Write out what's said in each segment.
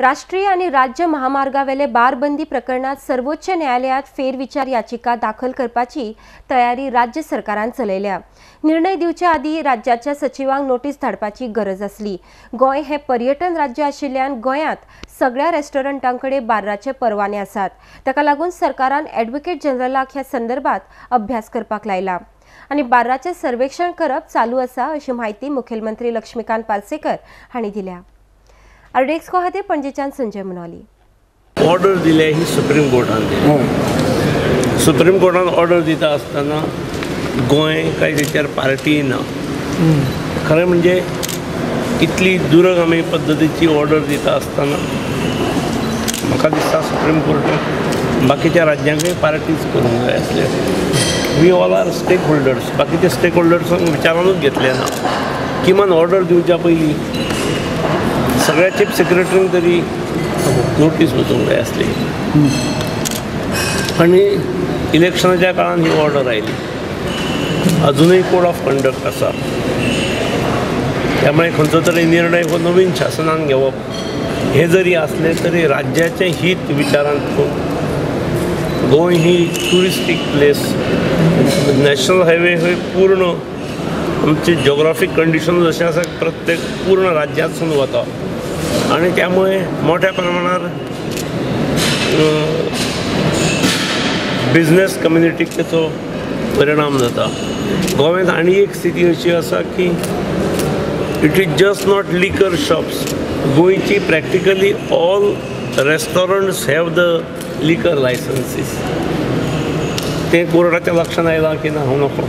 राष्ट्रीय आणि राज्य महामार्गावेले बारबंदी प्रकरणात सर्वोच्च न्यायालयात फेरविचार याचिका दाखल करपाची तयारी राज्य सरकारान चलयल्या। निर्णय दिवचे आदी राज्याच्या सचिवांक नोटीस धाडपाची गरज असली। गोय हे पर्यटन राज्य आशिल्ल्यान गोयात सगळ्या रेस्टॉरंटांकडे बार्राचे परवाने आसात। ताका लागून सरकारान ॲडव्होकेट जनरलाक ह्या संदर्भात अभ्यास करपाक लायला आणि बार्राचे सर्वेक्षण करप चालू आसा अशी माहिती मुखेलमंत्री लक्ष्मीकांत पार्सेकर हांणी दिल्या। आरडीएक्स खातीर पणजेच्यान संजय मनोली। ऑर्डर दिल्या ही सुप्रीम कोर्टान दिली। सुप्रीम कोर्टान ऑर्डर दिता आसतना गोंय कांय तेचेर पार्टी ना। खरें म्हणजे इतली दुरगामी पद्दतीची ऑर्डर दिता आसतना म्हाका दिसता सुप्रीम कोर्टान बाकीच्या राज्यांकय पार्टीज करूंक जाय आसले। वी ऑल आर स्टेक होल्डर्स, बाकीचे स्टेक होल्डर्सांक विचारूनच घेतले ना। किमान ऑर्डर दिवच्या पयलीं सगळ्या चीफ सेक्रेटरींक तरी नोटीस वचूंक जाय आसली आनी इलेक्शनाच्या काळान ही ऑर्डर आयली। अजूनही कोड ऑफ कंडक्ट आसा, त्यामुळे खंयचो तरी निर्णय हो नवीन शासनान घेवप हे जरी असले तरी राज्याचे हित विचारांत घेवन गोंय ही टुरिस्टीक प्लेस, नॅशनल हायवे हे पूर्ण आमचे जिओग्राफीक कंडिशन जशें आसा प्रत्येक पूर्ण राज्यांतसून वता आणि त्यामुळे मोठ्या प्रमाणावर बिझनेस कम्युनिटीक त्याचो परिणाम जाता। गोव्यात आनी एक स्थिती अशी आसा की इट इज जस्ट नॉट लिकर शॉप्स। गोंयची practically all restaurants have the लिकर लायसन्सीस। ते कोर्टाच्या लक्षात आयलां की ना हांव नको।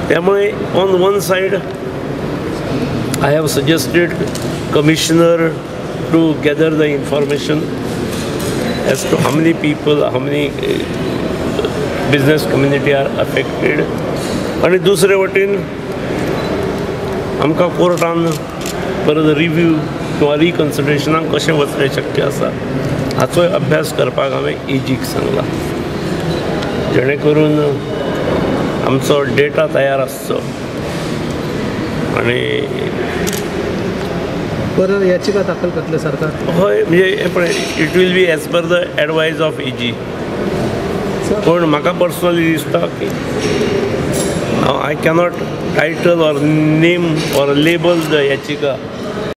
त्यामुळे on one said I have suggested commissioner to gather the information as to how many people, how many business community are affected. आणि दुसरे वटेन आमकां कोर्टान परत रिव्यू किंवा रिकन्सिडरेशनाक कशें वचणें शक्य आसा हाचोय अभ्यास करपाक हांवें एजीक सांगला, जेणे करून आमचो डेटा तयार आसचो आणि परत याचिका दाखल करतले सरकार। हय, म्हणजे it will be as per the advice of AG. पण म्हाका पर्सनली दिसता की I cannot title or name or label the याचिका